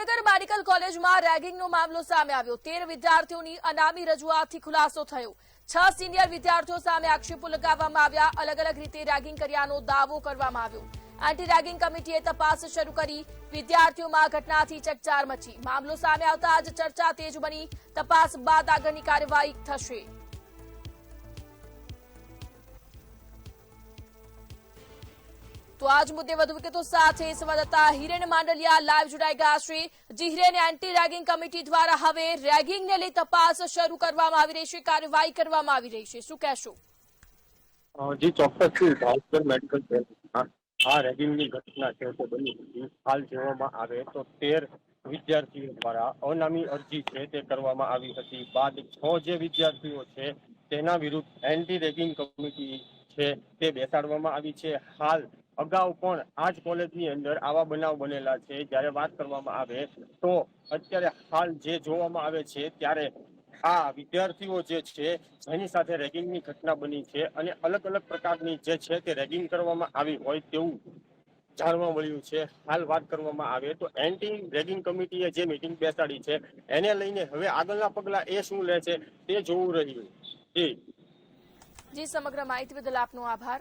Jamnagar medical કોલેજમાં રેગિંગનો મામલો સામે આવ્યો। 13 વિદ્યાર્થીઓની અનામી રજૂઆતથી ખુલાસો થયો। 6 સિનિયર વિદ્યાર્થીઓ સામે આક્ષેપો લગાવવામાં આવ્યા। અલગ અલગ રીતે રેગિંગ કર્યાનો દાવો કરવામાં આવ્યો। એન્ટી રેગિંગ કમિટીએ તપાસ શરૂ કરી। વિદ્યાર્થીઓમાં ઘટનાથી ચકચાર મચી। મામલો સામે આવતા જ ચર્ચા તેજ બની। તપાસ બાદ આગળની કાર્યવાહી થશે। तो आज मुद्दे વધુ વિગતો સાથે સંવાદદાતા હિરેન માંડલિયા લાઈવ જોડાઈ ગયા છે। જી હિરેન, એન્ટી રેગિંગ કમિટી દ્વારા હવે રેગિંગને લઈ તપાસ શરૂ કરવામાં આવી રહી છે, કાર્યવાહી કરવામાં આવી રહી છે, શું કહેશો? જી ચોક્કસથી ભાવનગર મેડિકલ કોલેજમાં આ રેગિંગની ઘટના છે તે બની હતી। હાલ જોવામાં આવે તો 13 વિદ્યાર્થીઓ દ્વારા અનામી અરજી છે તે કરવામાં આવી હતી। બાદ 6 જે વિદ્યાર્થીઓ છે તેના વિરુદ્ધ એન્ટી રેગિંગ કમિટી છે તે બેસાડવામાં આવી છે। હાલ અગાઉ પણ આ જ કોલેજની અંદર આવા બનાવ બનેલા છે। જ્યારે વાત કરવામાં આવે તો અત્યારે હાલ જે જોવામાં આવે છે ત્યારે આ વિદ્યાર્થીઓ જે છે જેની સાથે રેગિંગની ઘટના બની છે અને અલગ અલગ પ્રકારની જે છે તે રેગિંગ કરવામાં આવી હોય તેવું જાણવા મળ્યું છે। હાલ વાત કરવામાં આવે તો એન્ટી રેગિંગ કમિટીએ જે મીટિંગ બેસાડી છે એને લઈને હવે આગળના પગલા એ શું લે છે તે જોવું રહ્યું। જી, સમગ્ર માહિતી બદલ આપનો આભાર।